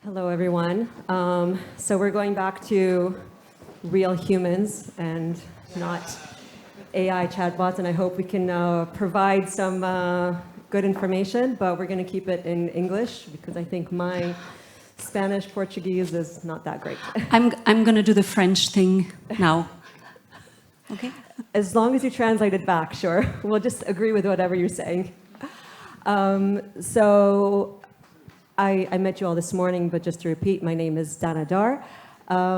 Hello, everyone. So we're going back to real humans and not AI chatbots, and I hope we can provide some good information, but we're going to keep it in English because I think my Spanish, Portuguese is not that great. I'm going to do the French thing now. Okay? As long as you translate it back, sure. We'll just agree with whatever you're saying. I met you all this morning, but just to repeat, my name is Dana Dar.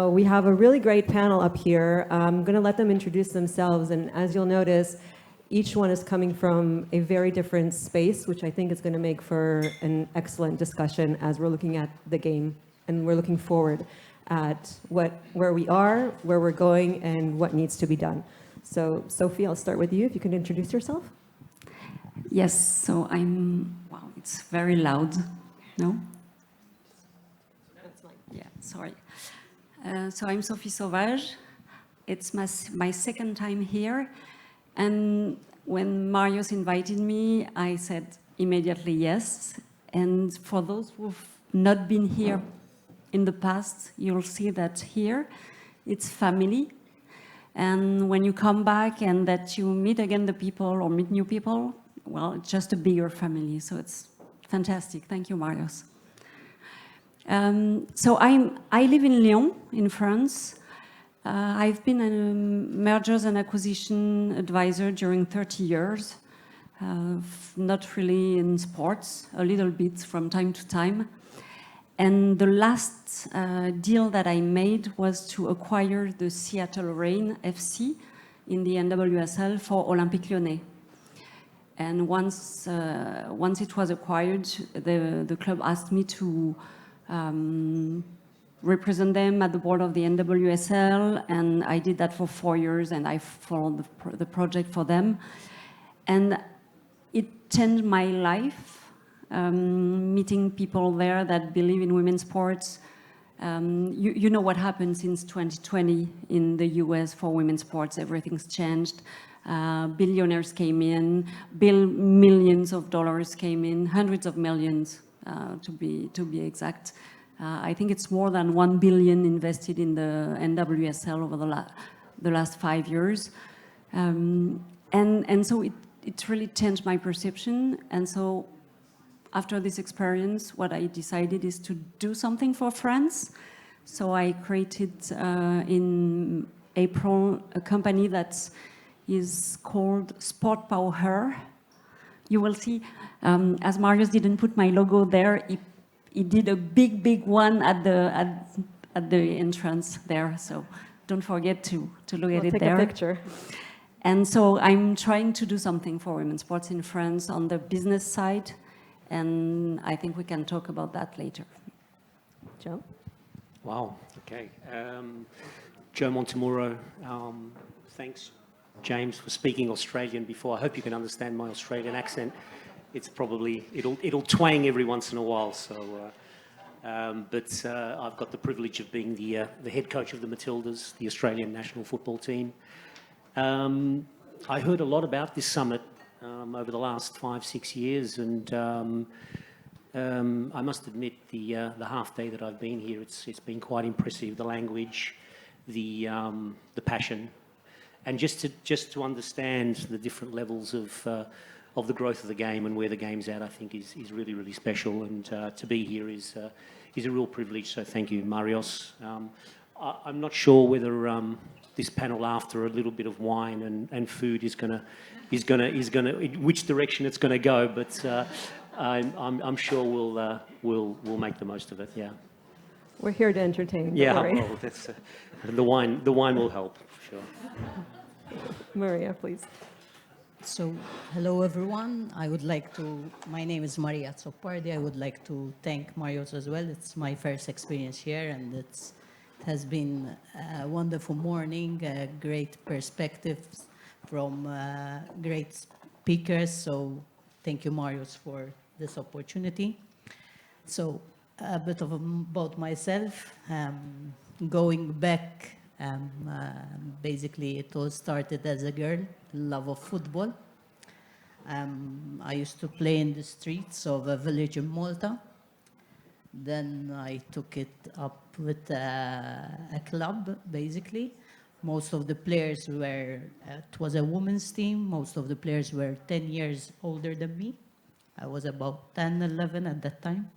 We have a really great panel up here. I'm going to let them introduce themselves, and as you'll notice, each one is coming from a very different space, which I think is going to make for an excellent discussion as we're looking at the game, and we're looking forward at where we are, where we're going, and what needs to be done. So, Sophie, I'll start with you. If you can introduce yourself. Yes, so wow, it's very loud. No? That's fine. Yeah, sorry. So I'm Sophie Sauvage. It's my second time here. And when Marius invited me, I said immediately yes. And for those who've not been here in the past, you'll see that here it's family. And when you come back and that you meet again the people or meet new people, well, it's just a bigger family. So it's fantastic. Thank you, Marius. So I live in Lyon, in France. I've been a mergers and acquisition advisor during 30 years, not really in sports, a little bit from time to time. And the last deal that I made was to acquire the Seattle Reign FC in the NWSL for Olympique Lyonnais. And once it was acquired, the club asked me to represent them at the board of the NWSL, and I did that for 4 years, and I followed the project for them. And it changed my life, meeting people there that believe in women's sports. You know what happened since 2020 in the US for women's sports. Everything's changed. Billionaires came in, millions of dollars came in, hundreds of millions to be exact. I think it's more than 1 billion invested in the NWSL over the last 5 years. And so it really changed my perception. And so after this experience, what I decided is to do something for France. So I created in April a company that is called SportpowHER. You will see, as Marius didn't put my logo there, he did a big one at the entrance there. So don't forget to look at it there. Take a picture. And so I'm trying to do something for women's sports in France on the business side, and I think we can talk about that later. Joe? Wow, okay. Joe Montemurro, thanks, James, for speaking Australian before. I hope you can understand my Australian accent. It's probably, it'll twang every once in a while. So, but I've got the privilege of being the head coach of the Matildas, the Australian national football team. I heard a lot about this summit over the last 5-6 years, and I must admit the half day that I've been here, it's been quite impressive. The language, the passion. And just to understand the different levels of the growth of the game and where the game's at, I think is really, really special. And to be here is a real privilege. So thank you, Marios. I'm not sure whether this panel, after a little bit of wine and food, is gonna which direction it's gonna go. But I'm sure we'll make the most of it. Yeah. We're here to entertain. Yeah. Don't worry. Well, that's the wine will help for sure. Maria, please. So, hello everyone. My name is Maria Azzopardi. I would like to thank Marius as well. It's my first experience here, and it has been a wonderful morning, great perspectives from great speakers. So, thank you, Marius, for this opportunity. So, a bit about myself. Going back, basically it all started as a girl, love of football. I used to play in the streets of a village in Malta. Then I took it up with a club, basically. Most of the players were, it was a women's team. Most of the players were 10 years older than me. I was about 10, 11 at that time.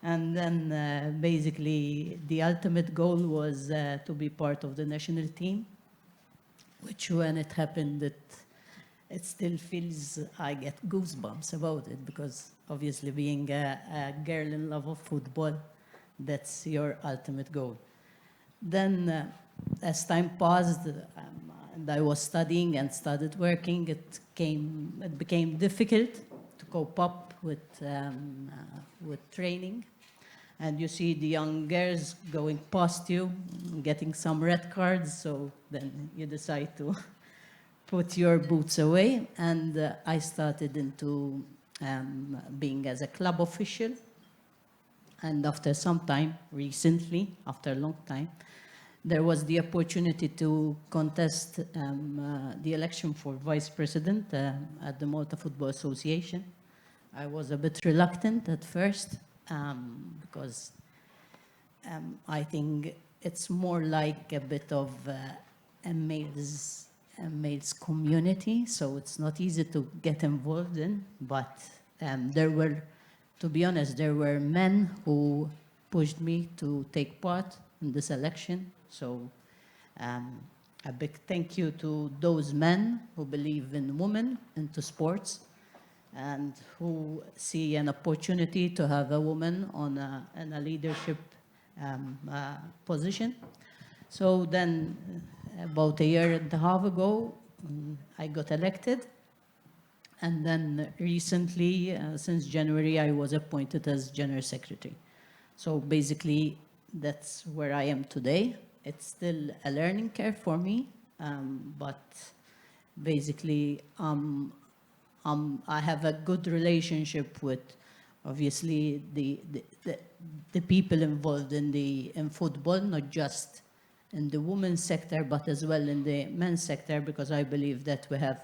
And then basically the ultimate goal was to be part of the national team, which when it happened, it still feels, I get goosebumps about it, because obviously being a girl in love of football, that's your ultimate goal. Then as time passed, and I was studying and started working, it became difficult to cope up with training. And you see the young girls going past you, getting some red cards, so then you decide to put your boots away. And I started into being as a club official. And after some time, recently, after a long time, there was the opportunity to contest the election for vice president at the Malta Football Association. I was a bit reluctant at first because I think it's more like a bit of a male's community, so it's not easy to get involved in. But there were, to be honest, there were men who pushed me to take part in this election. So a big thank you to those men who believe in women, into sports, and who see an opportunity to have a woman on in a leadership position. So then about a year and a half ago, I got elected. And then recently, since January, I was appointed as General Secretary. So basically, that's where I am today. It's still a learning curve for me, but basically, I have a good relationship with, obviously, the people involved in football, not just in the women's sector, but as well in the men's sector, because I believe that we have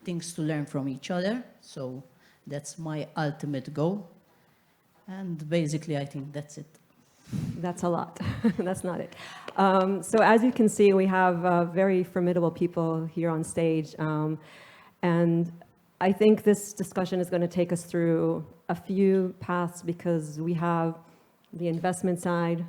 things to learn from each other. So that's my ultimate goal. And basically, I think that's it. That's a lot. That's not it. So as you can see, we have very formidable people here on stage. And I think this discussion is going to take us through a few paths, because we have the investment side,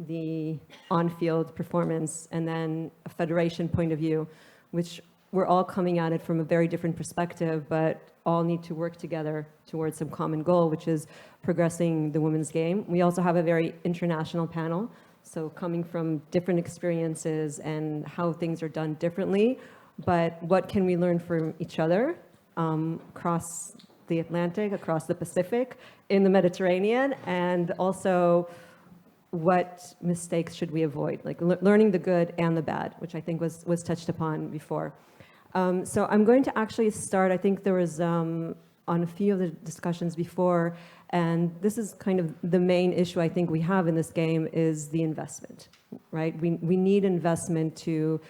the on-field performance, and then a federation point of view, which we're all coming at it from a very different perspective, but all need to work together towards some common goal, which is progressing the women's game. We also have a very international panel, so coming from different experiences and how things are done differently, but what can we learn from each other across the Atlantic, across the Pacific, in the Mediterranean, and also what mistakes should we avoid, like learning the good and the bad, which I think was touched upon before. So I'm going to actually start, I think there was on a few of the discussions before, and this is kind of the main issue I think we have in this game is the investment, right? We need investment to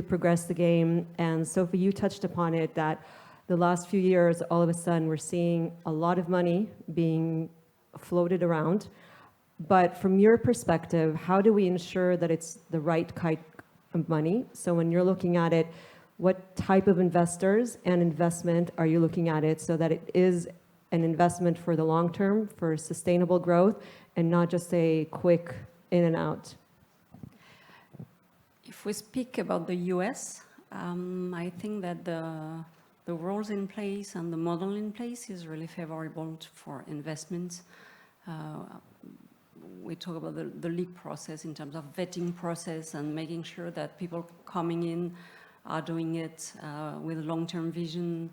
progress the game. And Sophie, you touched upon it, that the last few years, all of a sudden, we're seeing a lot of money being floated around. But from your perspective, how do we ensure that it's the right kind of money? So when you're looking at it, what type of investors and investment are you looking at it so that it is an investment for the long term, for sustainable growth, and not just a quick in and out? If we speak about the US, I think that the rules in place and the model in place is really favorable for investments. We talk about the league process in terms of vetting process and making sure that people coming in are doing it with long-term vision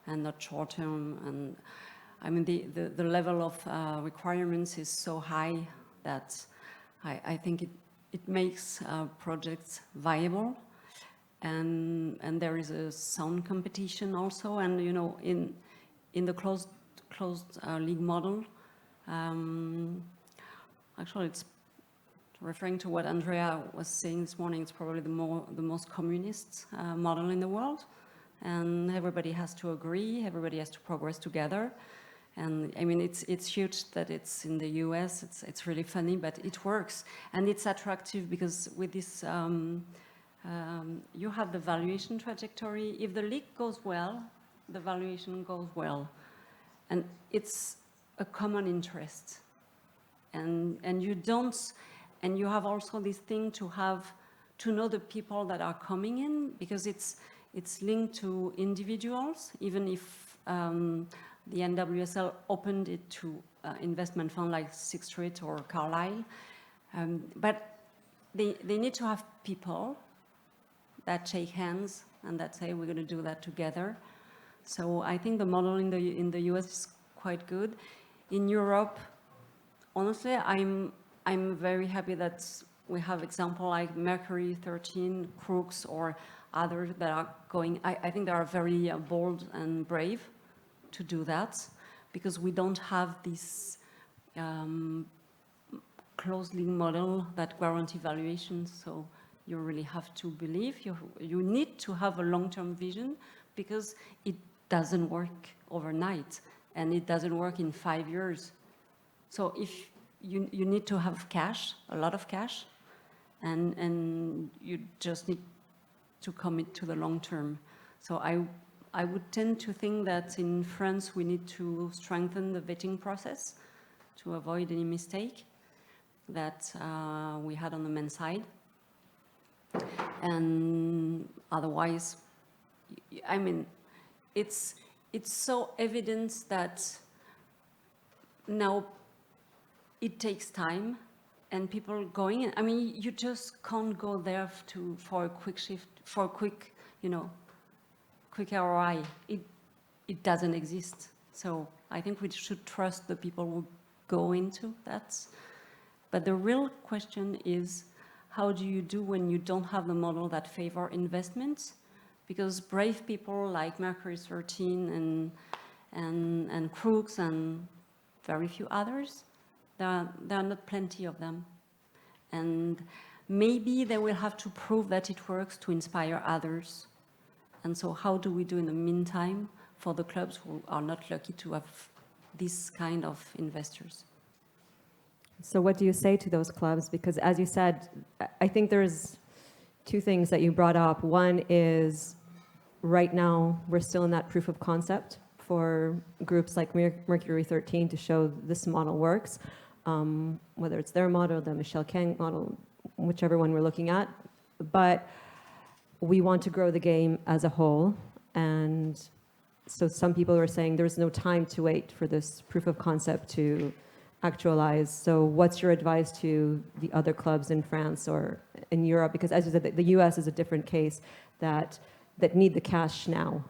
and not short-term. And I mean, the level of requirements is so high that I think it makes projects viable. And there is a sound competition also. And, you know, in the closed league model, actually, it's referring to what Andrea was saying this morning. It's probably the most communist model in the world, and everybody has to agree. Everybody has to progress together, And I mean, it's huge that it's in the US. It's really funny, but it works. And it's attractive because with this, you have the valuation trajectory. If the league goes well, the valuation goes well. And it's a common interest. And you have also this thing to know the people that are coming in, because it's linked to individuals, even if the NWSL opened it to investment fund like Sixth Street or Carlyle. But they need to have people that shake hands and that say, we're going to do that together. So I think the model in the US is quite good. In Europe, honestly, I'm very happy that we have example like Mercury 13, Crooks, or others that are going. I think they are very bold and brave to do that, because we don't have this closed link model that guarantee valuation. So you really have to believe. You need to have a long-term vision, because it doesn't work overnight, and it doesn't work in 5 years. So if you need to have cash, a lot of cash, and you just need to commit to the long term. So I would tend to think that in France we need to strengthen the vetting process to avoid any mistake that we had on the men's side. And otherwise, I mean, it's so evident that now it takes time, and people going in. I mean, you just can't go there for a quick shift, for a quick, quick ROI. It doesn't exist. So I think we should trust the people who go into that. But the real question is, how do you do when you don't have the model that favor investments? Because brave people like Mercury 13 and Crooks and very few others, there are not plenty of them. And maybe they will have to prove that it works to inspire others. And so how do we do in the meantime for the clubs who are not lucky to have this kind of investors? So what do you say to those clubs? Because as you said, I think there's two things that you brought up. One is right now we're still in that proof of concept for groups like Mercury 13 to show this model works, whether it's their model, the Michel Kang model, whichever one we're looking at. But we want to grow the game as a whole. And so some people are saying there's no time to wait for this proof of concept to actualize. So what's your advice to the other clubs in France or in Europe? Because as you said, the US is a different case that need the cash now.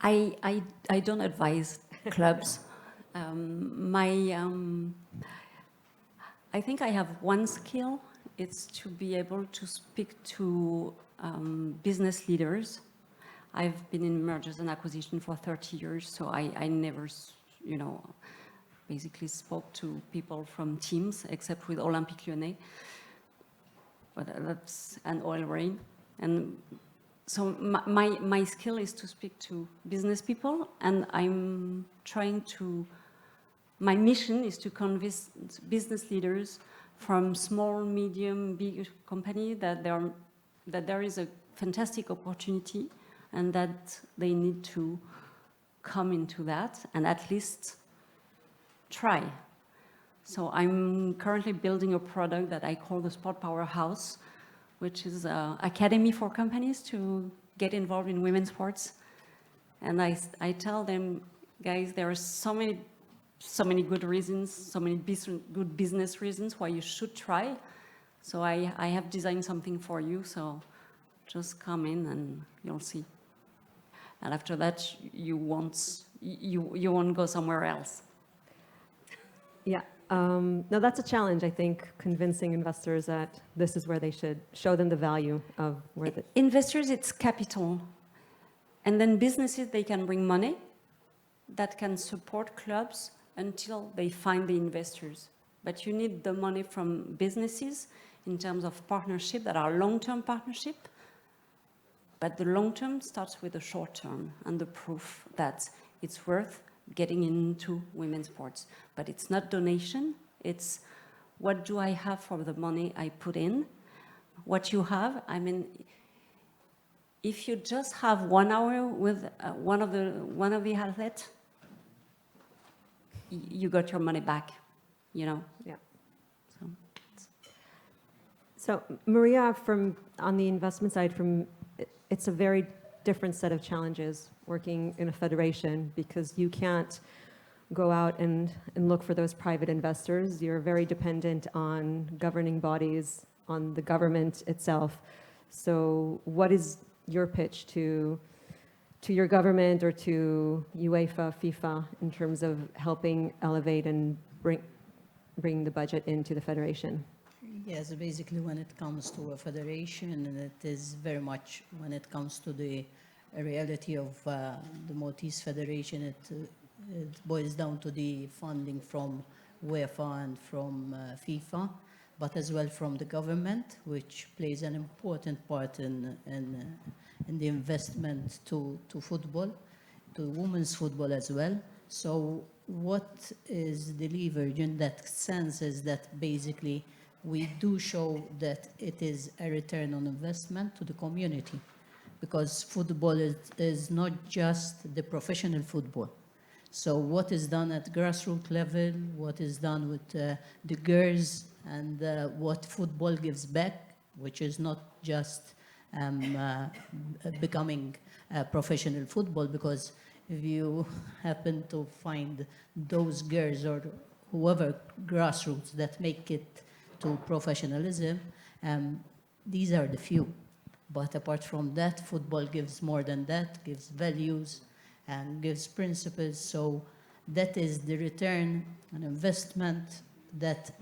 I don't advise clubs. I think I have one skill. It's to be able to speak to business leaders. I've been in mergers and acquisition for 30 years, so I never, basically spoke to people from teams, except with Olympique Lyonnais. But that's an oil rain. And so my skill is to speak to business people, and my mission is to convince business leaders from small, medium, big company that there is a fantastic opportunity and that they need to come into that and at least try. So I'm currently building a product that I call the SportpowHER House, which is an academy for companies to get involved in women's sports. And I tell them, guys, there are so many good reasons, so many good business reasons why you should try. So I have designed something for you, so just come in and you'll see. And after that, you won't go somewhere else. Yeah. No, that's a challenge, I think, convincing investors that this is where they should show them the value of where the... Investors, it's capital. And then businesses, they can bring money that can support clubs until they find the investors. But you need the money from businesses in terms of partnership that are long-term partnership. But the long-term starts with the short-term and the proof that it's worth getting into women's sports. But it's not donation, it's what do I have for the money I put in? What you have, I mean, if you just have 1 hour with one of the athletes, you got your money back, you know. Yeah. So, So Maria, on the investment side, it's a very different set of challenges working in a federation because you can't go out and look for those private investors. You're very dependent on governing bodies, on the government itself. So what is your pitch to your government or to UEFA, FIFA, in terms of helping elevate and bring the budget into the federation? Yes, basically when it comes to a federation, and it is very much when it comes to the reality of the Maltese Federation, it boils down to the funding from UEFA and from FIFA, but as well from the government, which plays an important part in the investment to football, to women's football as well. So what is the leverage in that sense is that basically we do show that it is a return on investment to the community, because football is not just the professional football. So what is done at grassroots level, what is done with the girls, and what football gives back, which is not just becoming professional football, because if you happen to find those girls or whoever grassroots that make it to professionalism, these are the few. But apart from that, football gives more than that, gives values and gives principles. So that is the return on investment that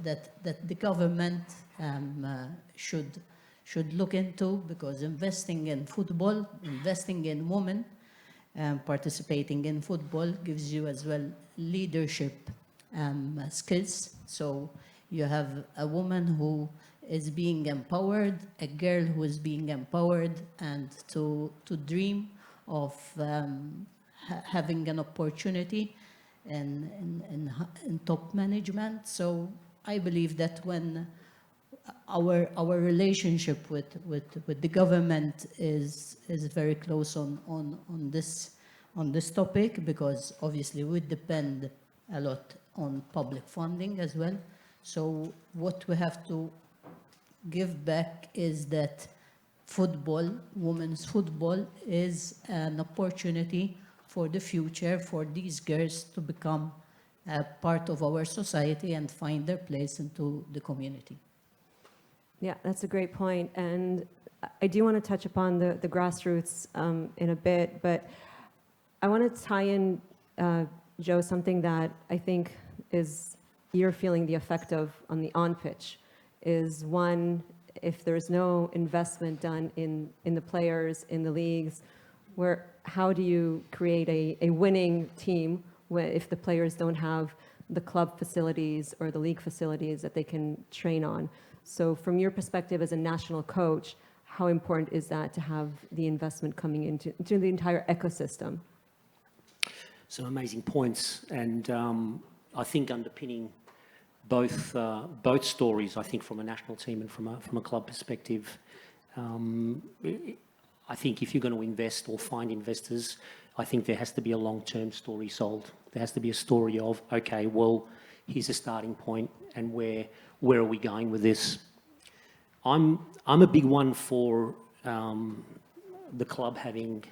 the government should look into, because investing in football, investing in women, participating in football gives you as well leadership skills. So you have a woman who is being empowered, a girl who is being empowered, and to dream of having an opportunity in top management. So I believe that when our relationship with the government is very close on this topic, because obviously we depend a lot on public funding as well. So what we have to give back is that football, women's football, is an opportunity for the future for these girls to become a part of our society and find their place into the community. Yeah, that's a great point. And I do want to touch upon the grassroots in a bit, but I want to tie in, Joe, something that I think is you're feeling the effect of on the on-pitch, is one, if there's no investment done in the players, in the leagues, how do you create a winning team if the players don't have the club facilities or the league facilities that they can train on? So from your perspective as a national coach, how important is that to have the investment coming into the entire ecosystem? Some amazing points, and I think underpinning both stories, I think from a national team and from a club perspective, I think if you're going to invest or find investors, I think there has to be a long-term story sold. There has to be a story of, okay, well, here's a starting point, and where are we going with this? I'm a big one for the club having,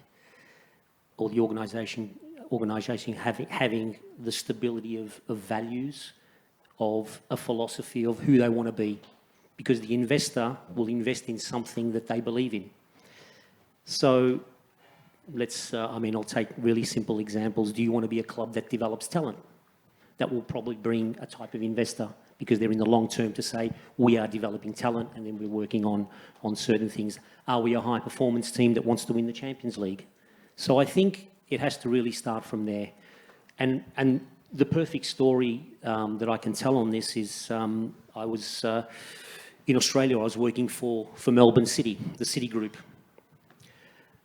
or the organisation having the stability of values, of a philosophy of who they want to be, because the investor will invest in something that they believe in. So I'll take really simple examples. Do you want to be a club that develops talent? That will probably bring a type of investor, because they're in the long term to say, we are developing talent and then we're working on certain things. Are we a high performance team that wants to win the Champions League? So I think it has to really start from there. And the perfect story that I can tell on this is I was in Australia. I was working for Melbourne City, the City Group.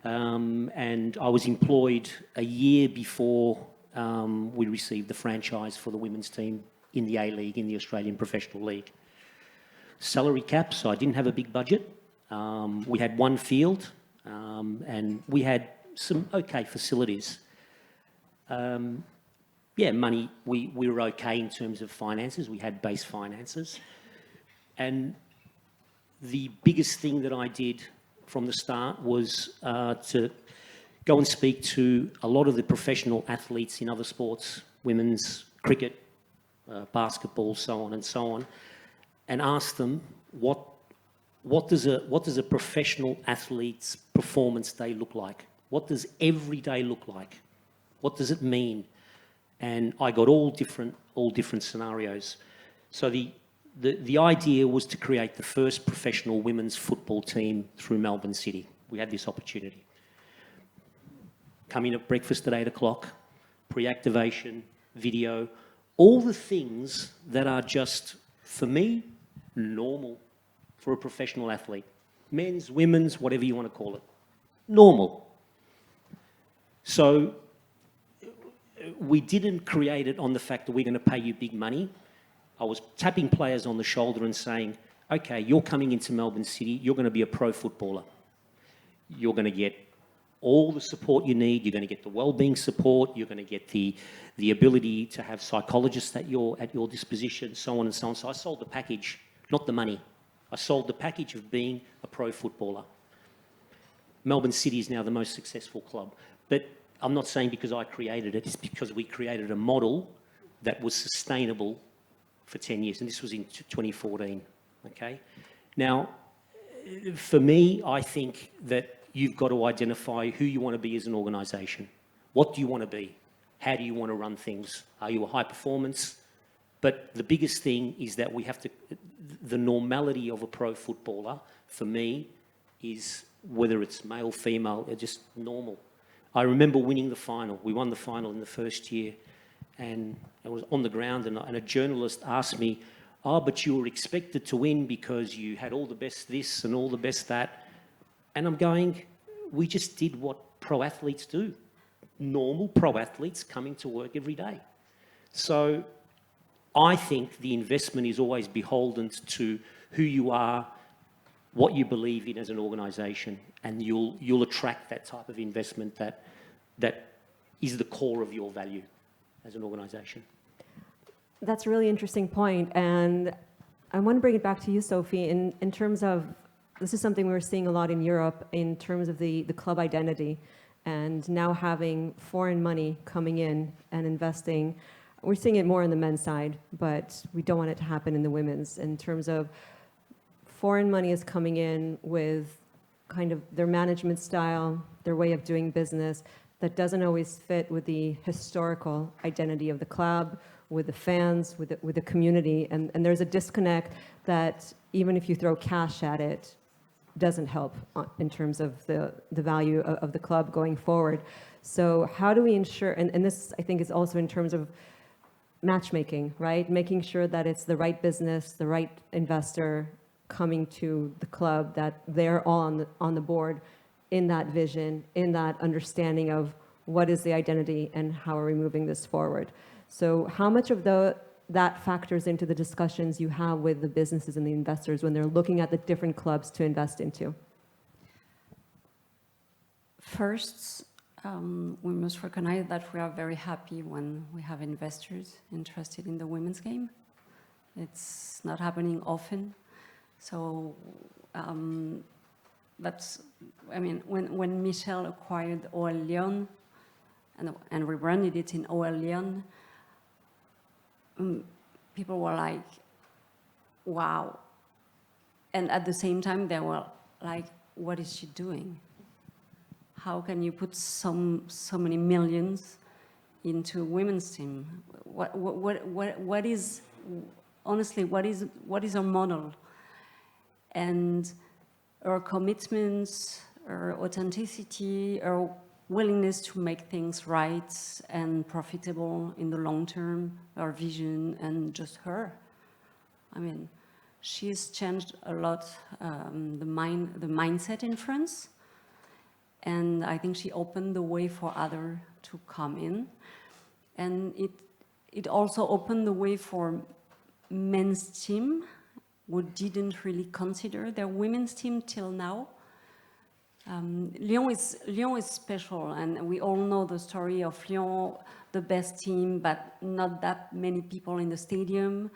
And I was employed a year before we received the franchise for the women's team in the A-League, in the Australian Professional League. Salary cap, so I didn't have a big budget. We had one field, and we had some okay facilities. Yeah, money, we were okay in terms of finances. We had base finances. And the biggest thing that I did from the start was to go and speak to a lot of the professional athletes in other sports, women's cricket, basketball, so on and so on, and ask them what does a professional athlete's performance day look like? What does every day look like? What does it mean? And I got all different scenarios. So the idea was to create the first professional women's football team through Melbourne City. We had this opportunity. Come in at breakfast at 8 o'clock, pre-activation, video, all the things that are just, for me, normal for a professional athlete. Men's, women's, whatever you want to call it. Normal. So we didn't create it on the fact that we're going to pay you big money. I was tapping players on the shoulder and saying, okay, you're coming into Melbourne City, you're going to be a pro footballer. You're going to get all the support you need, you're going to get the wellbeing support, you're going to get the ability to have psychologists at your disposition, so on and so on. So I sold the package, not the money. I sold the package of being a pro footballer. Melbourne City is now the most successful club. But I'm not saying because I created it, it's because we created a model that was sustainable for 10 years, and this was in 2014, okay? Now, for me, I think that you've got to identify who you want to be as an organisation. What do you want to be? How do you want to run things? Are you a high performance? But the biggest thing is that we have to, the normality of a pro footballer, for me, is whether it's male, female, they're just normal. I remember winning the final. We won the final in the first year, and I was on the ground, and a journalist asked me, oh, but you were expected to win because you had all the best this and all the best that. And I'm going, we just did what pro athletes do. Normal pro athletes coming to work every day. So I think the investment is always beholden to who you are, what you believe in as an organisation, and you'll attract that type of investment that is the core of your value as an organisation. That's a really interesting point, and I want to bring it back to you, Sophie, in terms of, this is something we're seeing a lot in Europe in terms of the club identity, and now having foreign money coming in and investing. We're seeing it more on the men's side, but we don't want it to happen in the women's, in terms of foreign money is coming in with kind of their management style, their way of doing business that doesn't always fit with the historical identity of the club, with the fans, with the community, and there's a disconnect that even if you throw cash at it, doesn't help in terms of the value of the club going forward. So how do we ensure, and this I think is also in terms of matchmaking, right? Making sure that it's the right business, the right investor coming to the club, that they're all on the board in that vision, in that understanding of what is the identity and how are we moving this forward. So how much of that factors into the discussions you have with the businesses and the investors when they're looking at the different clubs to invest into? First, we must recognize that we are very happy when we have investors interested in the women's game. It's not happening often. So that's, I mean, when Michel acquired OL Lyon and rebranded it in OL Lyon, people were like, wow. And at the same time, they were like, what is she doing? How can you put so many millions into a women's team? What is, honestly, what is our model? And our commitments, our authenticity, our willingness to make things right and profitable in the long term, our vision, and just her. I mean, she's changed a lot the mindset in France, and I think she opened the way for others to come in. And it also opened the way for men's team who didn't really consider their women's team till now. Lyon is special, and we all know the story of Lyon, the best team, but not that many people in the stadium.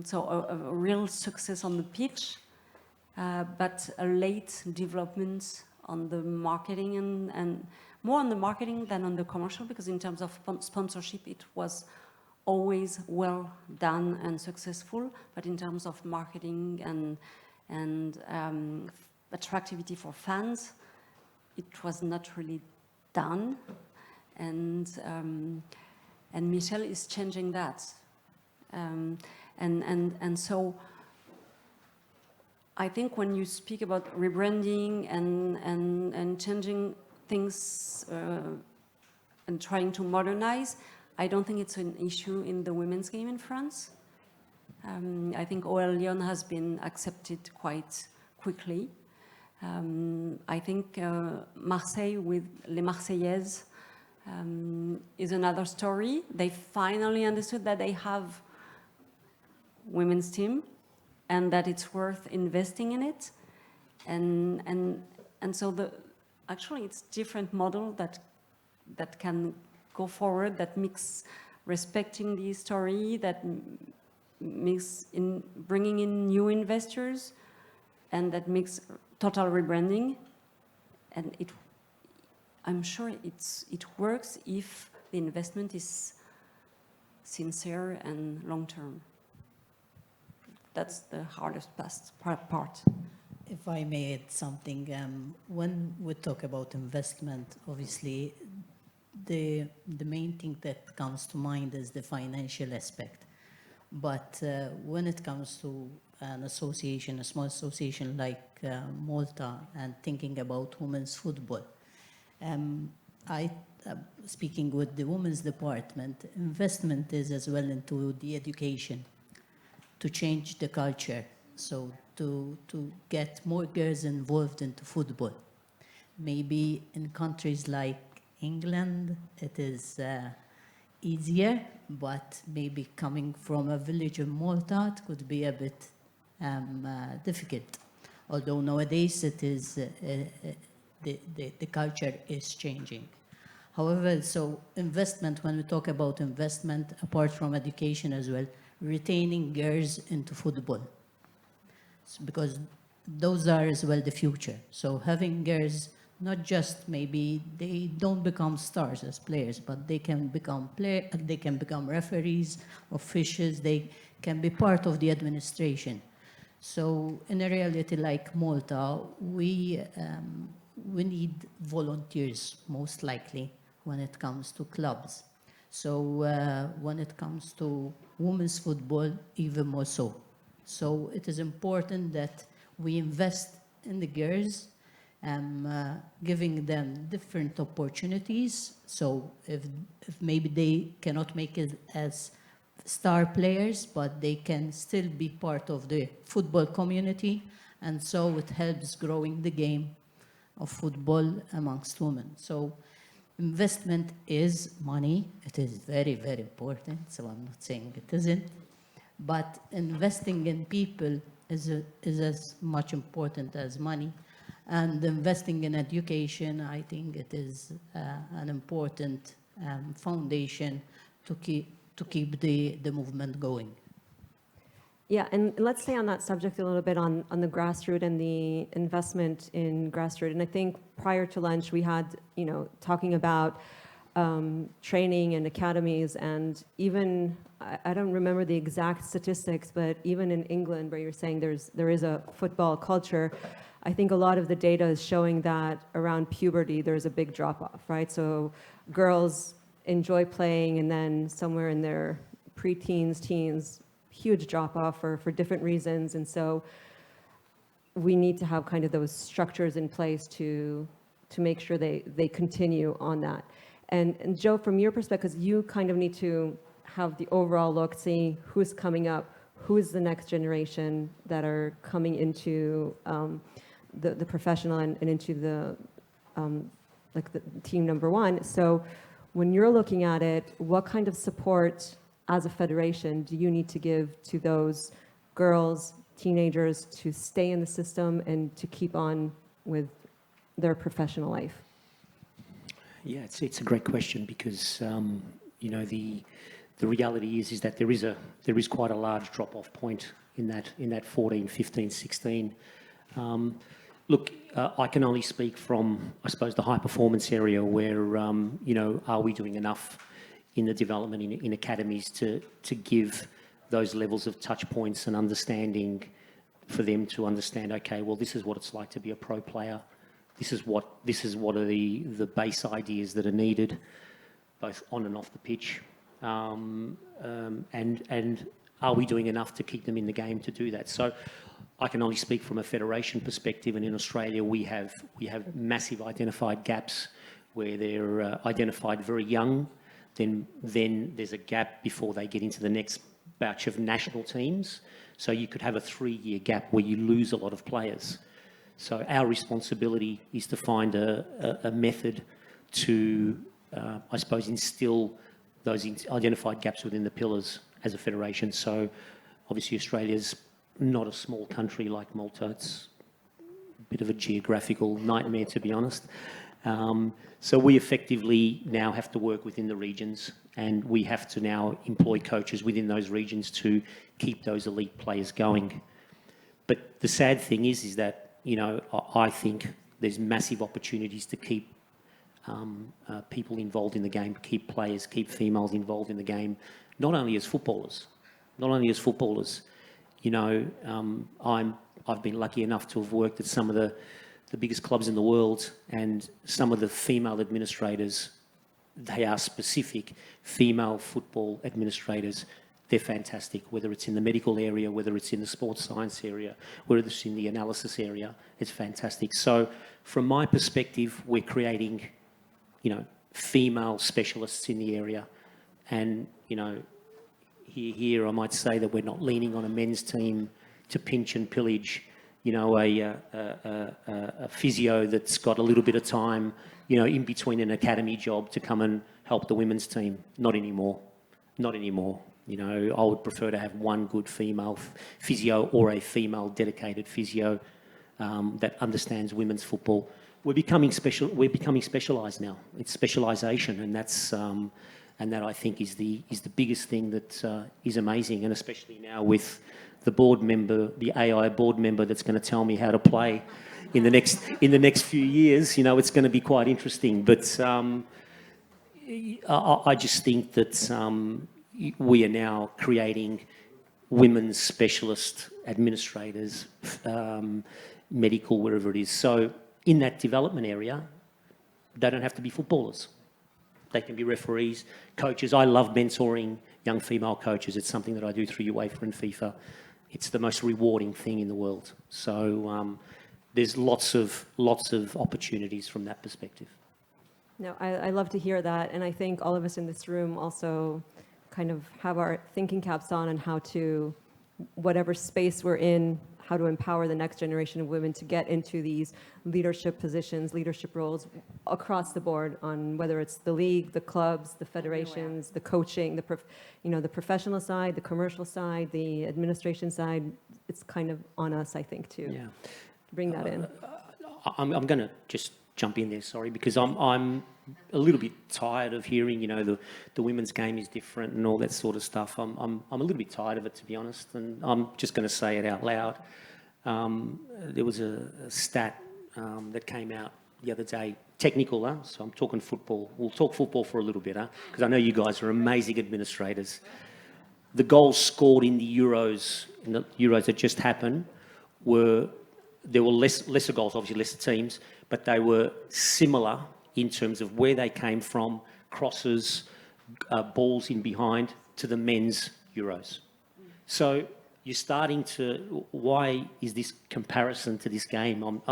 So a real success on the pitch, but a late development on the marketing and more on the marketing than on the commercial, because in terms of sponsorship, it was always well done and successful, but in terms of marketing and attractivity for fans, it was not really done, and Michel is changing that, and so I think when you speak about rebranding and changing things and trying to modernize, I don't think it's an issue in the women's game in France. I think OL Lyon has been accepted quite quickly. I think Marseille with Les Marseillaises is another story. They finally understood that they have women's team and that it's worth investing in it. And so actually it's different model that can go forward, that mix respecting the story, that mix in bringing in new investors, and that makes total rebranding, and I'm sure it works if the investment is sincere and long-term. That's the hardest part. If I may add something, when we talk about investment, obviously the main thing that comes to mind is the financial aspect. But when it comes to an association, a small association like Malta, and thinking about women's football, speaking with the women's department, investment is as well into the education, to change the culture, so to get more girls involved into football. Maybe in countries like England, it is easier, but maybe coming from a village in Malta, it could be a bit difficult. Although nowadays it is the culture is changing. However, so investment, when we talk about investment, apart from education as well, retaining girls into football, because those are as well the future. So having girls, not just maybe they don't become stars as players, but they can become they can become referees, officials, they can be part of the administration. So in a reality like Malta, we need volunteers, most likely, when it comes to clubs. So when it comes to women's football, even more so. So it is important that we invest in the girls, giving them different opportunities. So if maybe they cannot make it as star players, but they can still be part of the football community, and so it helps growing the game of football amongst women. So investment is money. It is very, very important, so I'm not saying it isn't. But investing in people is as much important as money. And investing in education, I think it is an important foundation to keep the movement going. Yeah, and let's stay on that subject a little bit on the grassroots and the investment in grassroots. And I think prior to lunch we had, talking about training and academies, and even I don't remember the exact statistics, but even in England, where you're saying there is a football culture, I think a lot of the data is showing that around puberty there's a big drop-off, right? So girls enjoy playing, and then somewhere in their pre-teens, teens, huge drop-off for different reasons. And so we need to have kind of those structures in place to make sure they continue on that. And Joe, from your perspective, you kind of need to have the overall look, see who's coming up, who's the next generation that are coming into the professional and into the like the team number one. So When you're looking at it, what kind of support as a federation do you need to give to those girls, teenagers to stay in the system and to keep on with their professional life? Yeah, it's a great question because you know the reality is that there is quite a large drop-off point in that 14, 15, 16. Look, I can only speak from, I suppose, the high performance area where you know, are we doing enough in the development in academies to give those levels of touch points and understanding for them to understand, okay, well, this is what it's like to be a pro player. This is what are the base ideas that are needed, both on and off the pitch, and are we doing enough to keep them in the game to do that? So I can only speak from a federation perspective, and in Australia we have massive identified gaps where they're identified very young. Then there's a gap before they get into the next batch of national teams. So you could have a 3-year gap where you lose a lot of players. So our responsibility is to find a method to, I suppose, instill those identified gaps within the pillars as a federation. So obviously Australia's not a small country like Malta. It's a bit of a geographical nightmare, to be honest. So we effectively now have to work within the regions, and we have to now employ coaches within those regions to keep those elite players going. But the sad thing is that, you know, I think there's massive opportunities to keep people involved in the game, keep players, keep females involved in the game, not only as footballers. You know, I've been lucky enough to have worked at some of the biggest clubs in the world, and some of the female administrators, they are specific female football administrators. They're fantastic, whether it's in the medical area, whether it's in the sports science area, whether it's in the analysis area, it's fantastic. So from my perspective, we're creating, you know, female specialists in the area. And, you know, here I might say that we're not leaning on a men's team to pinch and pillage, you know, a physio that's got a little bit of time, you know, in between an academy job to come and help the women's team. Not anymore. You know, I would prefer to have one good female physio or a female dedicated physio that understands women's football. We're becoming specialised now. It's specialisation, and that's and that I think is the biggest thing that is amazing, and especially now with the board member, the AI board member that's going to tell me how to play in the next few years. You know, it's going to be quite interesting. But I just think that we are now creating women's specialist administrators, medical, wherever it is. So in that development area, they don't have to be footballers. They can be referees, coaches. I love mentoring young female coaches. It's something that I do through UEFA and FIFA. It's the most rewarding thing in the world. So there's lots of opportunities from that perspective. No, I love to hear that, and I think all of us in this room also kind of have our thinking caps on how to, whatever space we're in, how to empower the next generation of women to get into these leadership positions, leadership roles across the board, on whether it's the league, the clubs, the federations, the coaching, the professional side, the commercial side, the administration side. It's kind of on us, I think, to bring that in. I'm going to just jump in there, sorry, because I'm a little bit tired of hearing, you know, the women's game is different and all that sort of stuff. I'm a little bit tired of it, to be honest, and I'm just going to say it out loud. There was a stat that came out the other day, technical, so I'm talking football. We'll talk football for a little bit, because I know you guys are amazing administrators. The goals scored in the Euros that just happened there were lesser goals, obviously lesser teams, but they were similar in terms of where they came from, crosses, balls in behind, to the men's Euros. So you're starting to, why is this comparison to this game?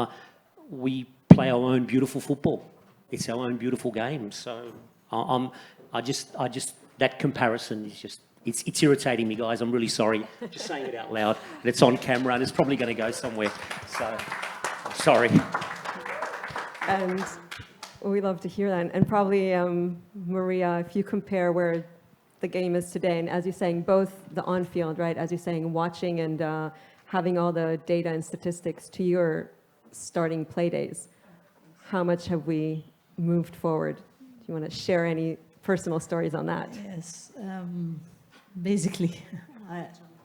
We play our own beautiful football. It's our own beautiful game. So I just that comparison is just, it's irritating me, guys. I'm really sorry. Just saying it out loud. And it's on camera and it's probably going to go somewhere. So, I'm sorry. And We love to hear that. And probably, Maria, if you compare where the game is today, and as you're saying, both the on-field, right, as you're saying, watching and having all the data and statistics to your starting play days, how much have we moved forward? Do you want to share any personal stories on that? Yes, basically,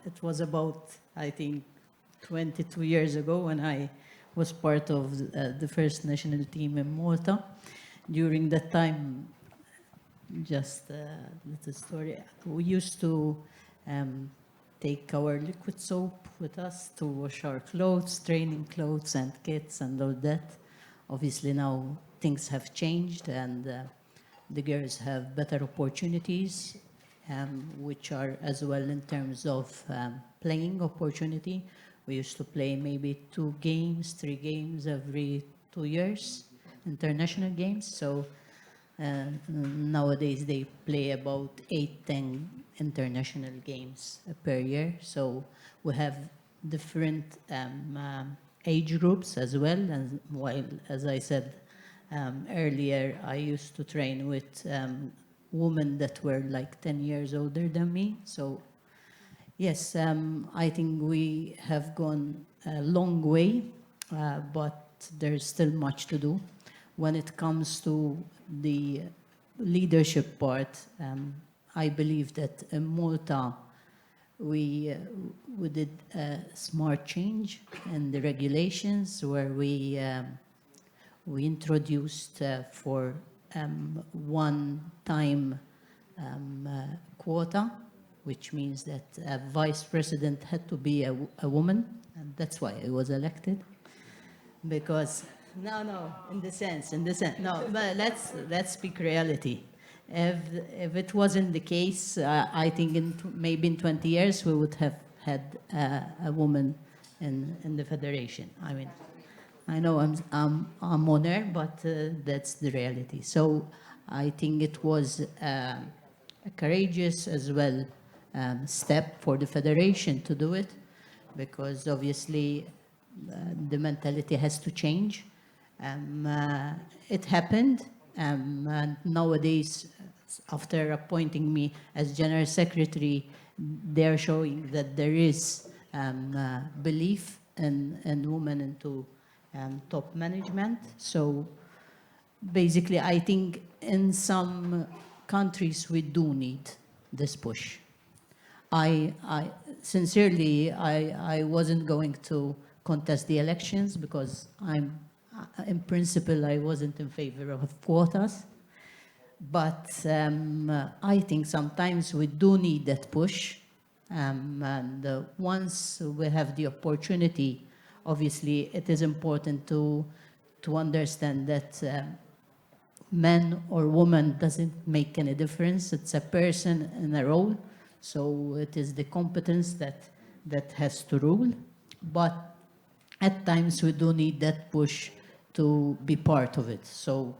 it was about, I think, 22 years ago when I was part of the first national team in Malta. During that time, just a little story, we used to take our liquid soap with us to wash our clothes, training clothes and kits and all that. Obviously now things have changed and the girls have better opportunities, which are as well in terms of playing opportunity. We used to play maybe 2 games, 3 games every 2 years, international games. So nowadays they play about 8, 10 international games per year. So we have different age groups as well. And while, as I said earlier, I used to train with women that were like 10 years older than me. So yes, I think we have gone a long way, but there's still much to do. When it comes to the leadership part, I believe that in Malta, we did a smart change in the regulations where we introduced for one-time quota, which means that a vice president had to be a woman, and that's why I was elected. Because no, in the sense, no, but let's speak reality. If it wasn't the case, I think maybe in 20 years we would have had a woman in the federation. I mean, I know I'm on air, but that's the reality. So I think it was a courageous as well step for the federation to do it, because obviously the mentality has to change. It happened, and nowadays, after appointing me as General Secretary, they're showing that there is belief in women into top management. So basically, I think in some countries we do need this push. I sincerely, I wasn't going to contest the elections because in principle, I wasn't in favor of quotas. But I think sometimes we do need that push. And once we have the opportunity, obviously, it is important to understand that man or woman doesn't make any difference. It's a person in a role. So it is the competence that has to rule. But at times, we do need that push to be part of it. So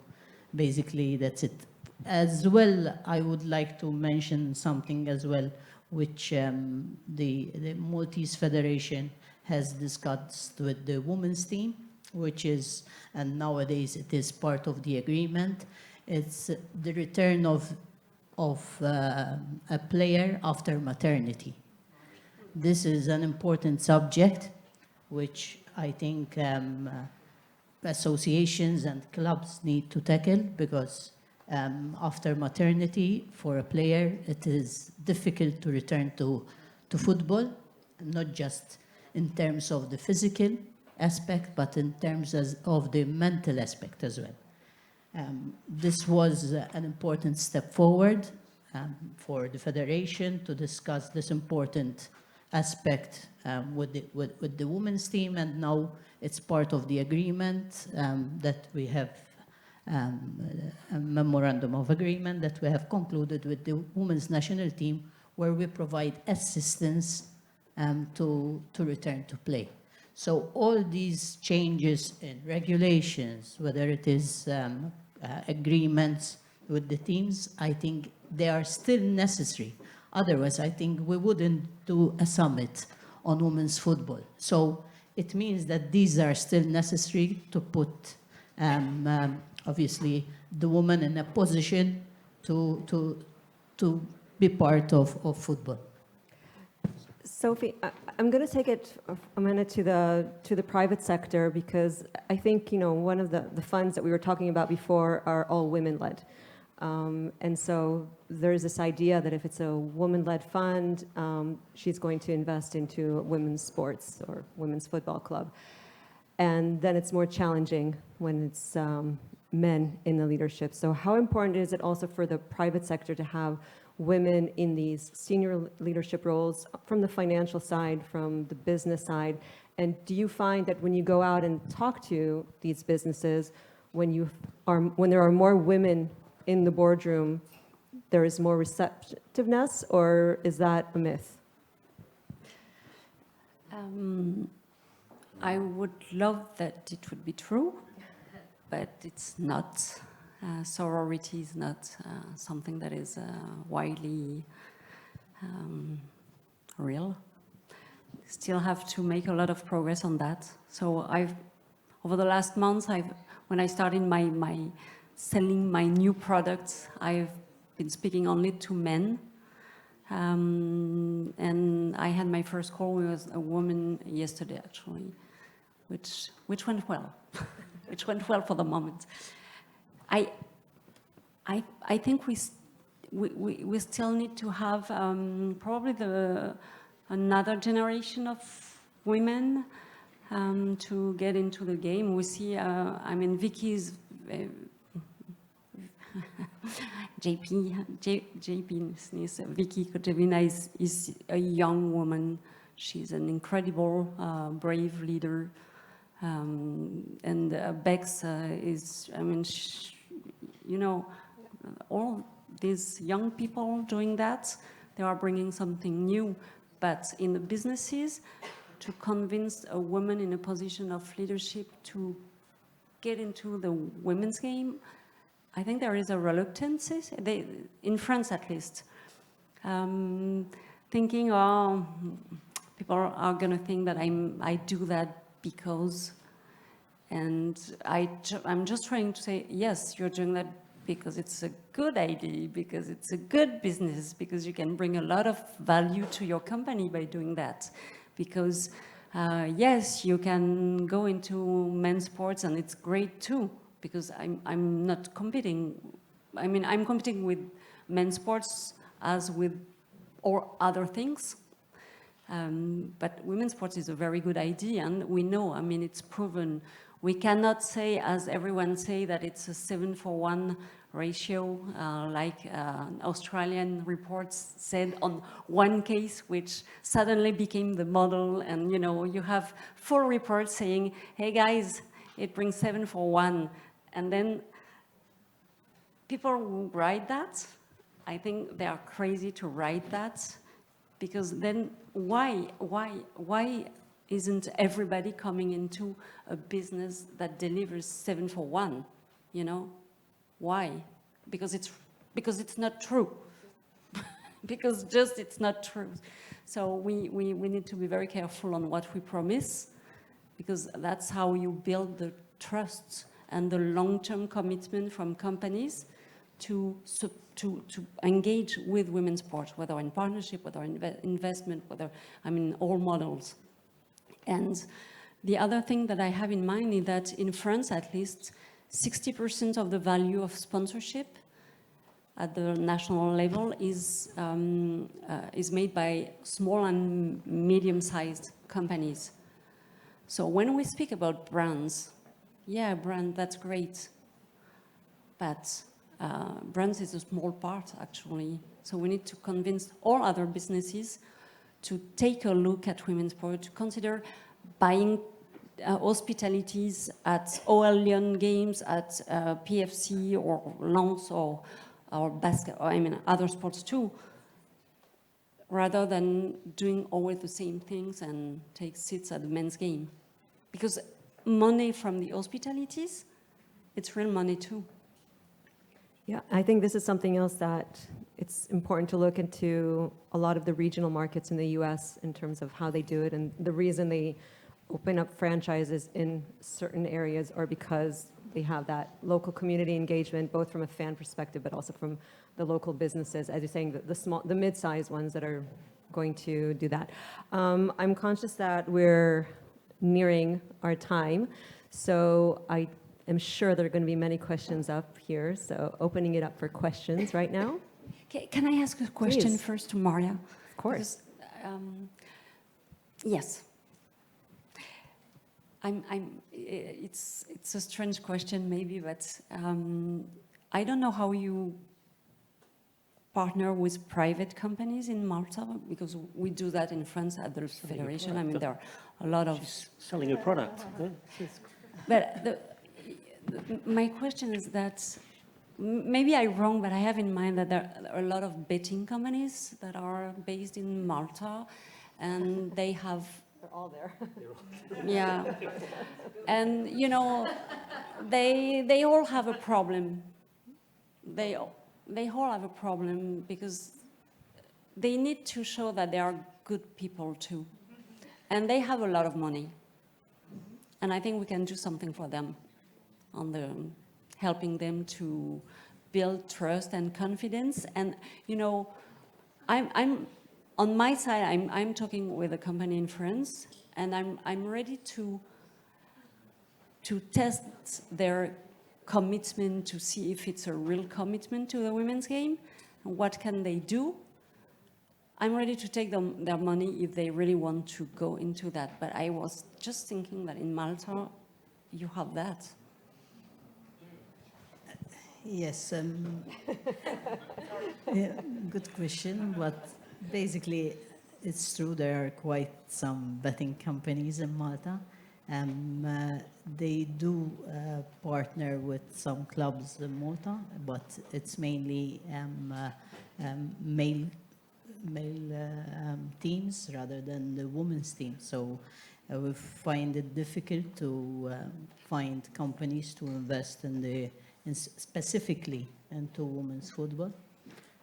basically, that's it. As well, I would like to mention something as well, which the Maltese Federation has discussed with the women's team, which is, and nowadays it is part of the agreement, it's the return of a player after maternity. This is an important subject, which I think associations and clubs need to tackle, because after maternity for a player, it is difficult to return to football, not just in terms of the physical aspect, but in terms of the mental aspect as well. This was an important step forward for the federation to discuss this important aspect with the women's team, and now it's part of the agreement that we have, a memorandum of agreement that we have concluded with the women's national team, where we provide assistance to return to play. So all these changes in regulations, whether it is agreements with the teams, I think they are still necessary. Otherwise, I think we wouldn't do a summit on women's football. So it means that these are still necessary to put obviously the woman in a position to be part of football. Sophie, I'm going to take it a minute to the private sector, because I think, you know, one of the funds that we were talking about before are all women-led. And so there's this idea that if it's a woman-led fund, she's going to invest into women's sports or women's football club. And then it's more challenging when it's men in the leadership. So how important is it also for the private sector to have women in these senior leadership roles, from the financial side, from the business side? And do you find that when you go out and talk to these businesses, when there are more women in the boardroom, there is more receptiveness, or is that a myth? I would love that it would be true, but it's not. Sorority is not something that is widely real. Still have to make a lot of progress on that. So over the last months, when I started selling my new products, I've been speaking only to men. And I had my first call with a woman yesterday, actually, which went well, which went well for the moment. I think we still need to have probably another generation of women to get into the game. We see, I mean, Vicky's Vicky Kotevina is a young woman. She's an incredible, brave leader. And Bex is, I mean, you know, all these young people doing that, they are bringing something new. But in the businesses, to convince a woman in a position of leadership to get into the women's game, I think there is a reluctance, in France at least, thinking, oh, people are going to think that I do that because, and I'm just trying to say, yes, you're doing that because it's a good idea, because it's a good business, because you can bring a lot of value to your company by doing that. Because, yes, you can go into men's sports and it's great too, because I'm not competing. I mean, I'm competing with men's sports as with or other things. But women's sports is a very good idea, and we know, I mean, it's proven. We cannot say, as everyone say, that it's a 7-for-1 ratio, like Australian reports said on one case, which suddenly became the model. And, you know, you have 4 reports saying, hey, guys, it brings 7-for-1. And then people who write that, I think they are crazy to write that, because then why isn't everybody coming into a business that delivers 7-for-1? You know, why? Because it's not true. Because just it's not true. So we need to be very careful on what we promise, because that's how you build the trust and the long-term commitment from companies to engage with women's sports, whether in partnership, whether in investment, whether, I mean, all models. And the other thing that I have in mind is that in France, at least, 60% of the value of sponsorship at the national level is made by small and medium-sized companies. So when we speak about brands, yeah, brand, that's great. But brands is a small part, actually. So we need to convince all other businesses to take a look at women's sport, to consider buying hospitalities at OL Lyon games, at PFC or Lens or basket, or I mean other sports too, rather than doing always the same things and take seats at the men's game. Because money from the hospitalities, it's real money too. Yeah, I think this is something else that it's important to look into a lot of the regional markets in the US in terms of how they do it. And the reason they open up franchises in certain areas are because they have that local community engagement, both from a fan perspective, but also from the local businesses, as you're saying, the mid-sized ones that are going to do that. I'm conscious that we're nearing our time, so I am sure there are going to be many questions up here, so opening it up for questions right now. Can I ask a question Please. first to Maria? Of course. Because, yes. It's a strange question maybe, but I don't know how you partner with private companies in Malta, because we do that in France at the Federation. I mean, there are a lot of... She's selling a product. But my question is that, maybe I'm wrong, but I have in mind that there are a lot of betting companies that are based in Malta, and they have... They're all there. Yeah. And, you know, they all have a problem. They all have a problem because they need to show that they are good people too. And they have a lot of money. And I think we can do something for them on the helping them to build trust and confidence. And, you know, I'm on my side, I'm talking with a company in France, and I'm ready to test their commitment to see if it's a real commitment to the women's game. What can they do? I'm ready to take their money if they really want to go into that. But I was just thinking that in Malta, you have that. Yes, yeah, good question, but basically it's true there are quite some betting companies in Malta. They do partner with some clubs in Malta, but it's mainly male teams rather than the women's team. So we find it difficult to find companies to invest specifically into women's football.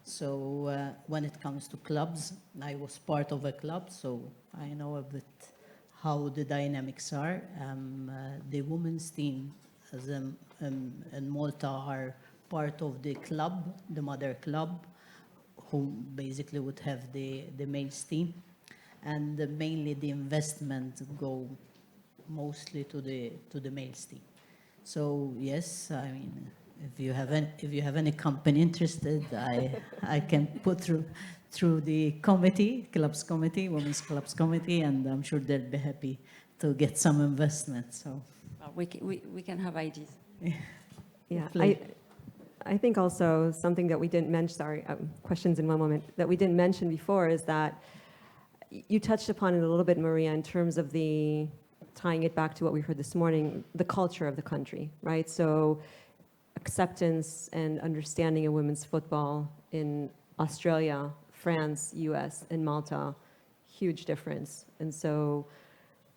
So when it comes to clubs, I was part of a club, so I know a bit how the dynamics are. The women's team in Malta are part of the club, the mother club, who basically would have the male's team. And mainly the investment go mostly to the male's team. So yes, I mean, if you have any company interested, I can put through the committee, clubs committee, women's clubs committee, and I'm sure they'll be happy to get some investment. So We can have ideas. Yeah, I think also something that we didn't mention, sorry, questions in one moment, that we didn't mention before is that you touched upon it a little bit, Maria, in terms of tying it back to what we heard this morning, the culture of the country, right? So acceptance and understanding of women's football in Australia, France, US, and Malta, huge difference. And so,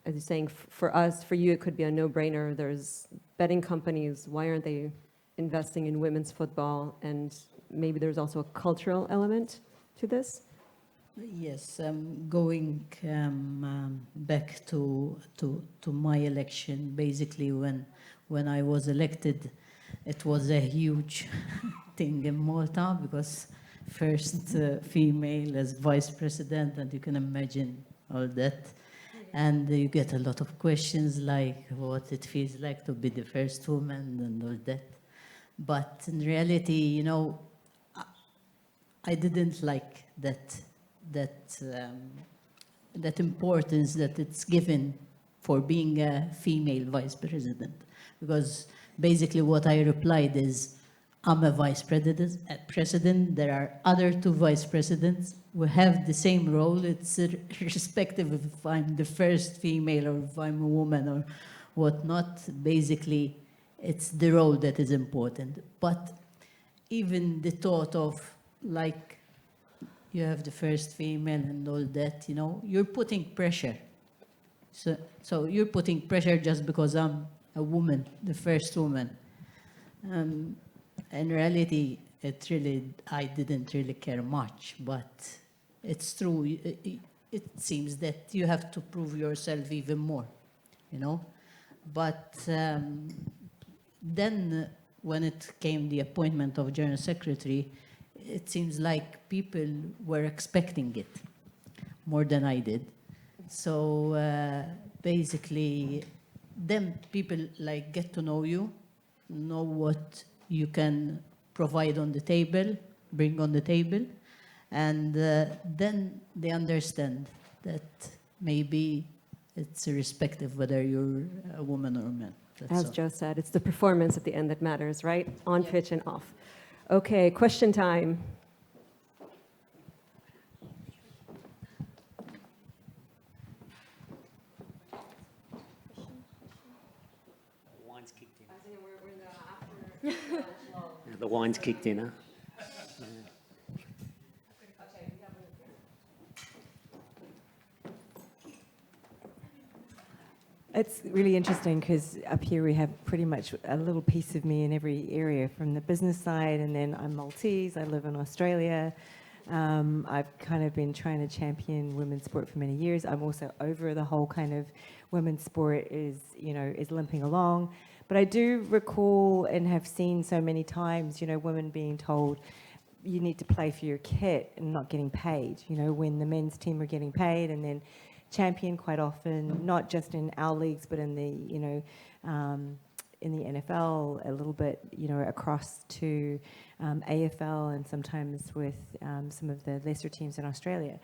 as you're saying, for us, for you, it could be a no-brainer. There's betting companies, why aren't they investing in women's football? And maybe there's also a cultural element to this. yes, going back to my election, basically when I was elected, it was a huge thing in Malta because first female as vice president, and you can imagine all that. And you get a lot of questions like what it feels like to be the first woman and all that. But in reality, you know, I didn't like that importance that it's given for being a female vice president. Because basically what I replied is, I'm a vice president, there are other two vice presidents, we have the same role, it's irrespective if I'm the first female or if I'm a woman or whatnot, basically it's the role that is important. But even the thought of like, you have the first female and all that, you know, you're putting pressure. So you're putting pressure just because I'm a woman, the first woman. In reality, I didn't really care much, but it's true. It seems that you have to prove yourself even more, you know. But then when it came the appointment of General Secretary, it seems like people were expecting it more than I did. So basically, then people like get to know you, know what you can provide on the table, bring on the table, and then they understand that maybe it's irrespective whether you're a woman or a man. That's As all. Joe said, it's the performance at the end that matters, right? On pitch and off. Okay, question time. Wine's kicked in. The wine's kicked in, huh? It's really interesting because up here we have pretty much a little piece of me in every area, from the business side, and then I'm Maltese, I live in Australia. I've kind of been trying to champion women's sport for many years. I'm also over the whole kind of women's sport is limping along. But I do recall and have seen so many times, women being told, you need to play for your kit and not getting paid, when the men's team are getting paid, and then champion quite often, not just in our leagues, but in the, in the NFL, a little bit, across to AFL, and sometimes with some of the lesser teams in Australia.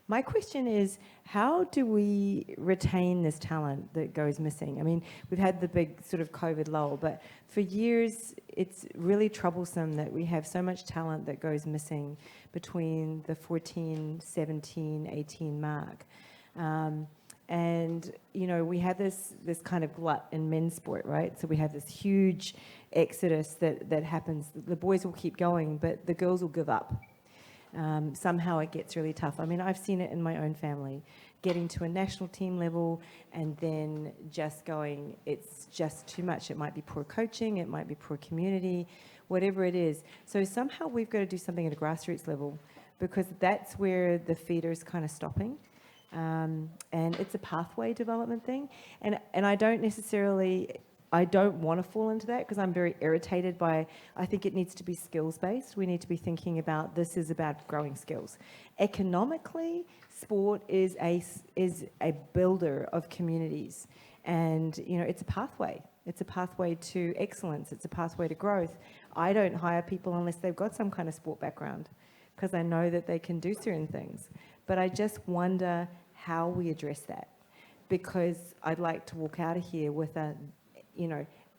My question is, how do we retain this talent that goes missing? I mean, we've had the big sort of COVID lull, but for years, it's really troublesome that we have so much talent that goes missing between the 14, 17, 18 mark. And we have this kind of glut in men's sport, right? So we have this huge exodus that happens. The boys will keep going, but the girls will give up. Somehow it gets really tough. I mean, I've seen it in my own family, getting to a national team level and then just going, it's just too much. It might be poor coaching, it might be poor community, whatever it is. So somehow we've got to do something at a grassroots level, because that's where the feeder's kind of stopping. And it's a pathway development thing. And I don't want to fall into that, because I'm very irritated by, I think it needs to be skills-based. We need to be thinking about, this is about growing skills. Economically, sport is a builder of communities. And, it's a pathway. It's a pathway to excellence. It's a pathway to growth. I don't hire people unless they've got some kind of sport background, because I know that they can do certain things. But I just wonder how we address that, because I'd like to walk out of here with a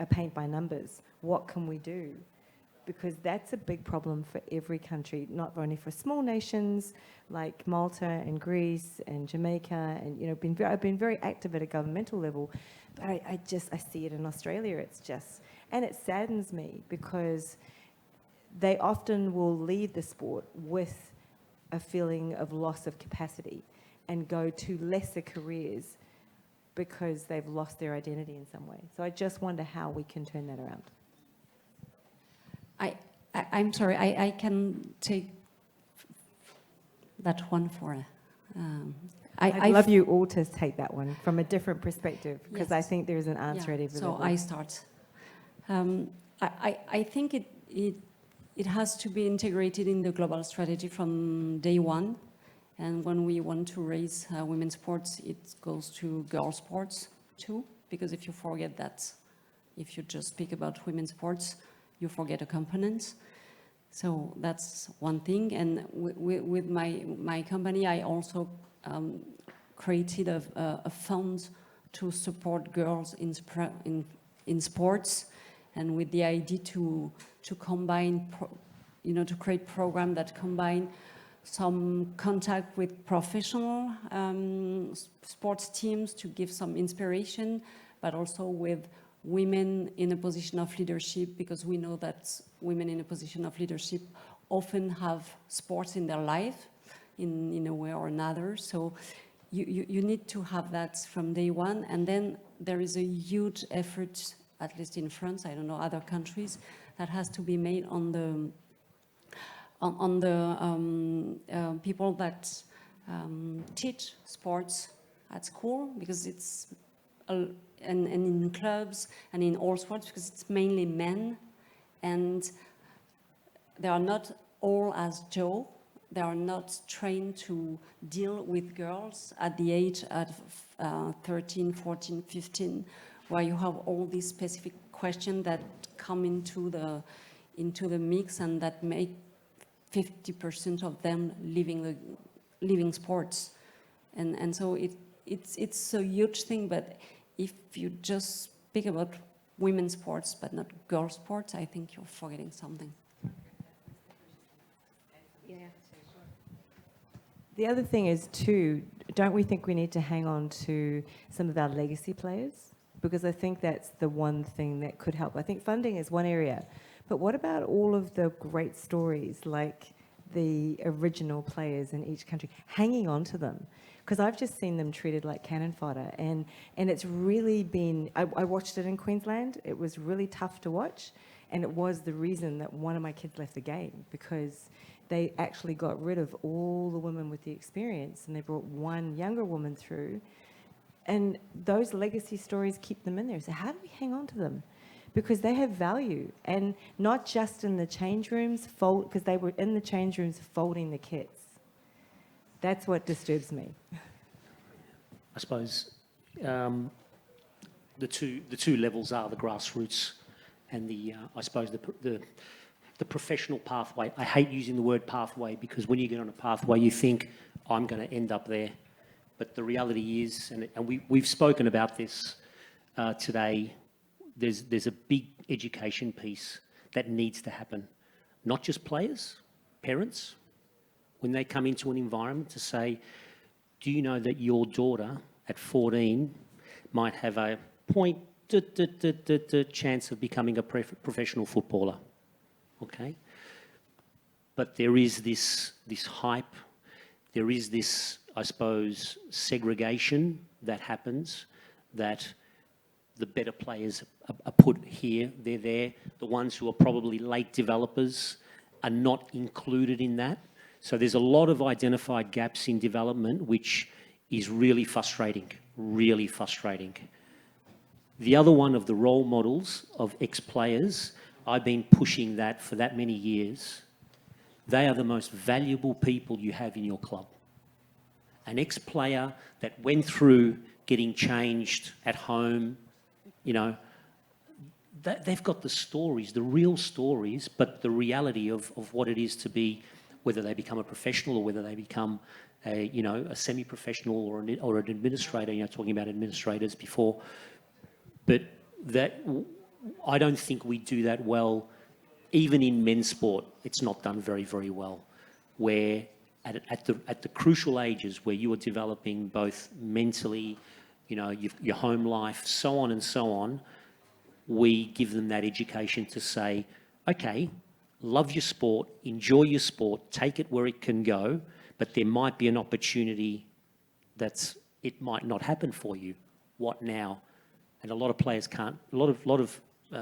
paint by numbers. What can we do? Because that's a big problem for every country, not only for small nations like Malta and Greece and Jamaica, and I've been very active at a governmental level, but I see it in Australia. And it saddens me, because they often will leave the sport with a feeling of loss of capacity and go to lesser careers because they've lost their identity in some way. So I just wonder how we can turn that around. I'm sorry, I can take that one for... I'd love you all to take that one from a different perspective, because Yes. I think there's an answer at every level. So I start. I think it has to be integrated in the global strategy from day one. And when we want to raise women's sports, it goes to girls' sports too, because if you forget that, if you just speak about women's sports, you forget a component. So that's one thing. And with my company, I also created a fund to support girls in sports, and with the idea to combine, to create programs that combine some contact with professional sports teams to give some inspiration, but also with women in a position of leadership, because we know that women in a position of leadership often have sports in their life in a way or another. So you need to have that from day one. And then there is a huge effort, at least in France, I don't know other countries, that has to be made on the people that teach sports at school, because it's and in clubs and in all sports, because it's mainly men, and they are not all as Joe. They are not trained to deal with girls at the age of 13, 14, 15, where you have all these specific questions that come into the mix and that make 50% of them leaving sports. And so it's a huge thing, but if you just speak about women's sports but not girls' sports, I think you're forgetting something. The other thing is too, don't we think we need to hang on to some of our legacy players? Because I think that's the one thing that could help. I think funding is one area, but what about all of the great stories, like the original players in each country, hanging on to them? Because I've just seen them treated like cannon fodder, and it's really been, I watched it in Queensland, it was really tough to watch, and it was the reason that one of my kids left the game, because they actually got rid of all the women with the experience and they brought one younger woman through, and those legacy stories keep them in there. So how do we hang on to them? Because they have value, and not just in the change rooms, because they were in the change rooms folding the kits. That's what disturbs me. I suppose the two levels are the grassroots and I suppose the professional pathway. I hate using the word pathway, because when you get on a pathway, you think, I'm going to end up there. But the reality is, and we've spoken about this today, there's a big education piece that needs to happen. Not just players, parents, when they come into an environment, to say, do you know that your daughter at 14 might have a chance of becoming a professional footballer? Okay, but there is this hype, there is this, I suppose, segregation that happens, that the better players are put here, they're there. The ones who are probably late developers are not included in that. So there's a lot of identified gaps in development, which is really frustrating, really frustrating. The other one of the role models of ex-players, I've been pushing that for that many years. They are the most valuable people you have in your club. An ex-player that went through getting changed at home, you know, they've got the stories, the real stories, but the reality of what it is to be, whether they become a professional or whether they become a semi-professional or an administrator, talking about administrators before. But that, I don't think we do that well. Even in men's sport, it's not done very, very well, where at the crucial ages where you are developing both mentally, your home life, so on and so on, we give them that education to say, okay, love your sport, enjoy your sport, take it where it can go, but there might be an opportunity it might not happen for you. What now? And a lot of players can't, a lot of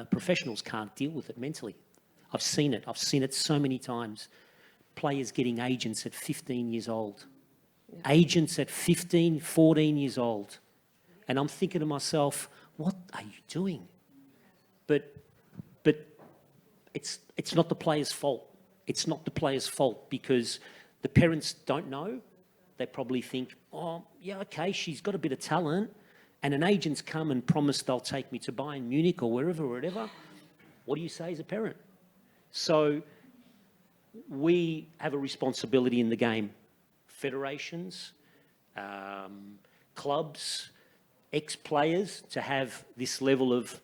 professionals can't deal with it mentally. I've seen it so many times. Players getting agents at 15 years old. Yeah. Agents at 15, 14 years old. And I'm thinking to myself, what are you doing? But it's not the player's fault. It's not the player's fault, because the parents don't know. They probably think, oh, yeah, okay, she's got a bit of talent, and an agent's come and promised they'll take me to Bayern Munich or wherever or whatever. What do you say as a parent? So we have a responsibility in the game. Federations, clubs, ex-players, to have this level of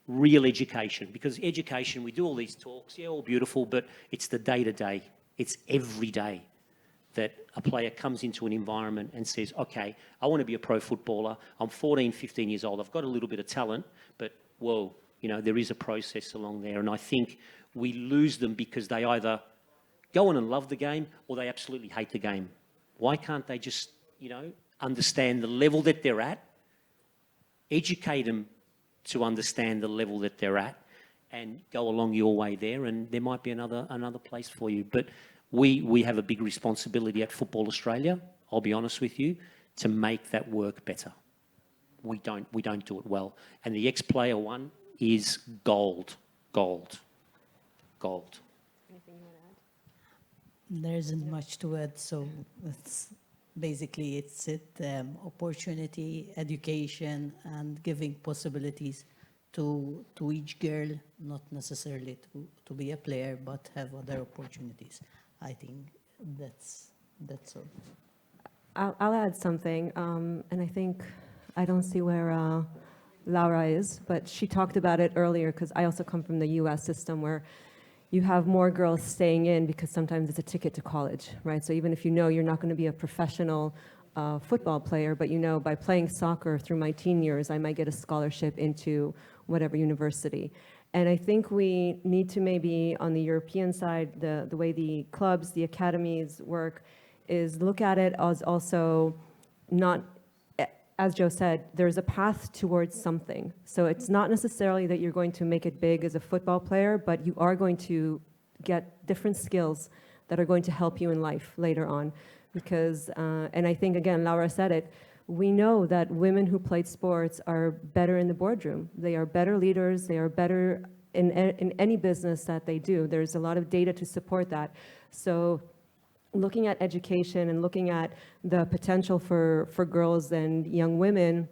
real education. Because education, we do all these talks, yeah, all beautiful, but it's the day-to-day. It's every day that a player comes into an environment and says, okay, I want to be a pro footballer. I'm 14, 15 years old. I've got a little bit of talent, but whoa, there is a process along there. And I think we lose them because they either go on and love the game or they absolutely hate the game. Why can't they just, understand the level that they're at, educate them to understand the level that they're at, and go along your way there, and there might be another place for you. But we have a big responsibility at Football Australia, I'll be honest with you, to make that work better. we don't do it well. And the ex-player one is gold. There isn't much to add, so it's basically opportunity, education, and giving possibilities to each girl, not necessarily to be a player, but have other opportunities. I think that's all. I'll add something, and I think I don't see where Laura is, but she talked about it earlier because I also come from the U.S. system where you have more girls staying in because sometimes it's a ticket to college, right? So even if you know you're not going to be a professional football player, but you know by playing soccer through my teen years, I might get a scholarship into whatever university. And I think we need to maybe on the European side, the way the clubs, the academies work, is look at it as also not, as Joe said, there's a path towards something. So it's not necessarily that you're going to make it big as a football player, but you are going to get different skills that are going to help you in life later on. Because, and I think, again, Laura said it, we know that women who played sports are better in the boardroom. They are better leaders. They are better in any business that they do. There's a lot of data to support that. So looking at education and looking at the potential for girls and young women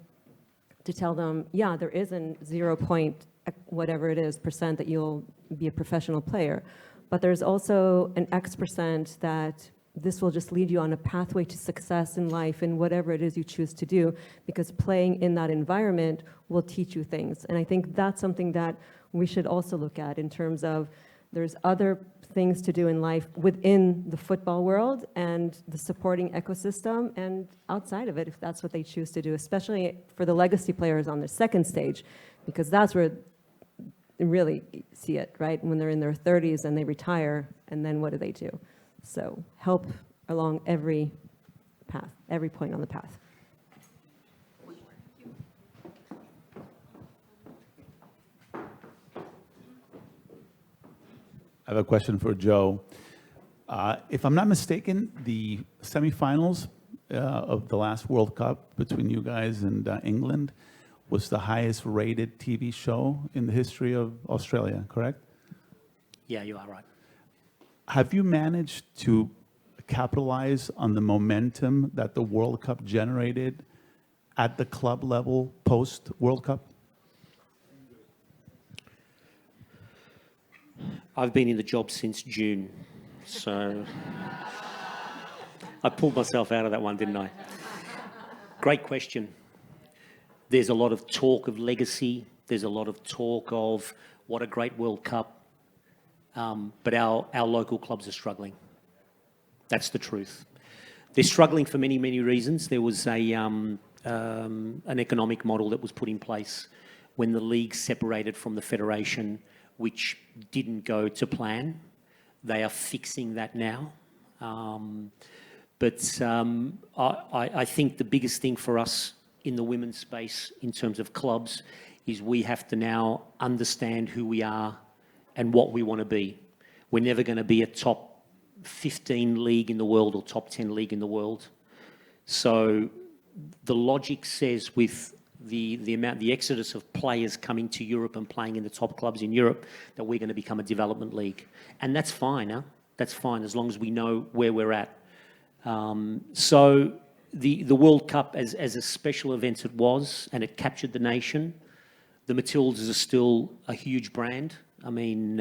to tell them, yeah, there isn't 0 point whatever it is % that you'll be a professional player, but there's also an X% that this will just lead you on a pathway to success in life in whatever it is you choose to do, because playing in that environment will teach you things. And I think that's something that we should also look at in terms of there's other things to do in life within the football world and the supporting ecosystem and outside of it, if that's what they choose to do, especially for the legacy players on the second stage, because that's where you really see it, right? When they're in their 30s and they retire, and then what do? So help along every path, every point on the path. I have a question for Joe. If I'm not mistaken, the semifinals of the last World Cup between you guys and England was the highest rated TV show in the history of Australia, correct? Yeah, you are right. Have you managed to capitalize on the momentum that the World Cup generated at the club level post-World Cup? I've been in the job since June, so I pulled myself out of that one, didn't I? Great question. There's a lot of talk of legacy. There's a lot of talk of what a great World Cup, but our local clubs are struggling. That's the truth. They're struggling for many, many reasons. There was an economic model that was put in place when the league separated from the federation, which didn't go to plan. They are fixing that now. But I think the biggest thing for us in the women's space in terms of clubs is we have to now understand who we are and what we want to be. We're never going to be a top 15 league in the world or top 10 league in the world. So the logic says with the exodus of players coming to Europe and playing in the top clubs in Europe, that we're going to become a development league. And that's fine, huh? That's fine, as long as we know where we're at. So the World Cup, as a special event it was, and it captured the nation. The Matildas are still a huge brand. I mean,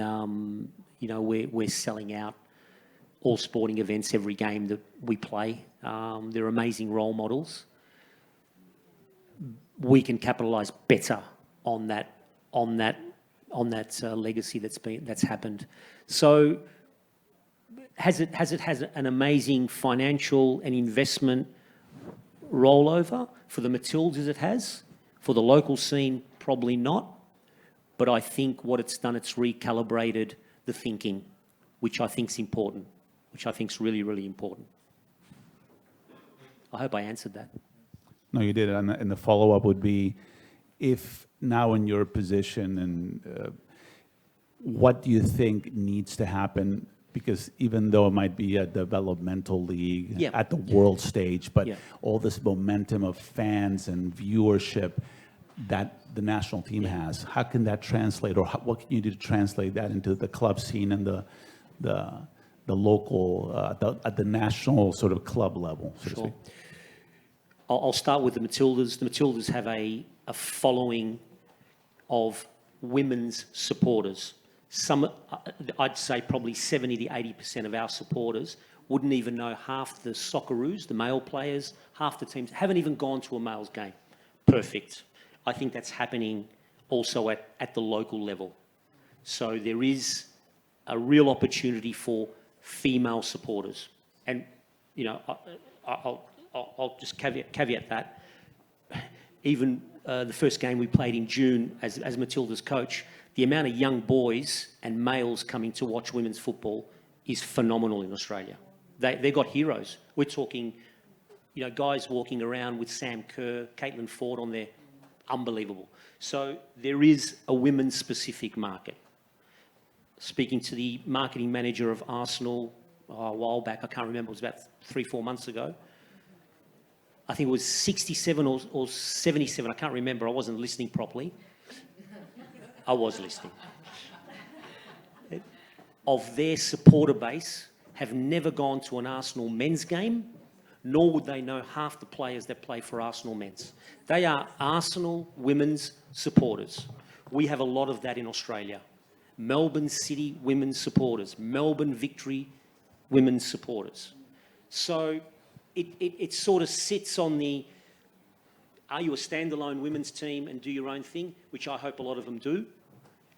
you know, we're selling out all sporting events, every game that we play. They're amazing role models. We can capitalise better on that legacy that's happened. So has it an amazing financial and investment rollover for the Matildas? It has. For the local scene, probably not. But I think what it's done, it's recalibrated the thinking, which I think is important, which I think is really, really important. I hope I answered that. No, you did. And the follow-up would be, if now in your position, and what do you think needs to happen because even though it might be a developmental league Yeah. at the world stage, but Yeah. all this momentum of fans and viewership that the national team has, how can that translate, or what can you do to translate that into the club scene and the local, at the national sort of club level, so to Sure. speak? I'll start with the Matildas. The Matildas have a following of women's supporters. Some, I'd say probably 70 to 80% of our supporters wouldn't even know half the Socceroos, the male players, half the teams, haven't even gone to a male's game. Perfect. I think that's happening also at the local level. So there is a real opportunity for female supporters. And, you know, I'll just caveat that. Even the first game we played in June as Matilda's coach, the amount of young boys and males coming to watch women's football is phenomenal in Australia. They've got heroes. We're talking, you know, guys walking around with Sam Kerr, Caitlin Ford on there. Unbelievable. So there is a women's specific market. Speaking to the marketing manager of Arsenal a while back, I can't remember, it was about 3-4 months ago. I think it was 67 or 77, I can't remember, I wasn't listening properly. I was listening. Of their supporter base have never gone to an Arsenal men's game, nor would they know half the players that play for Arsenal men's. They are Arsenal women's supporters. We have a lot of that in Australia. Melbourne City women's supporters, Melbourne Victory women's supporters. So it sort of sits on the, are you a standalone women's team and do your own thing, which I hope a lot of them do,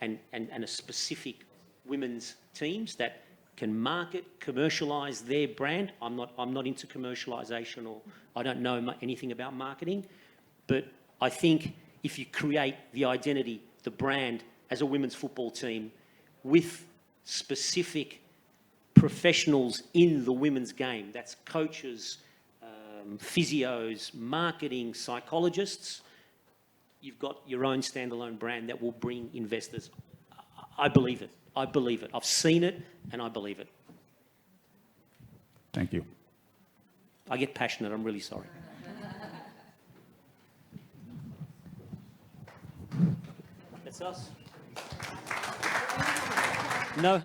and a specific women's teams that can market, commercialise their brand. I'm not into commercialisation, or I don't know anything about marketing, but I think if you create the identity, the brand as a women's football team with specific professionals in the women's game, that's coaches, physios, marketing, psychologists, you've got your own standalone brand that will bring investors. I believe it. I believe it. I've seen it and I believe it. Thank you. I get passionate. I'm really sorry. That's us. No.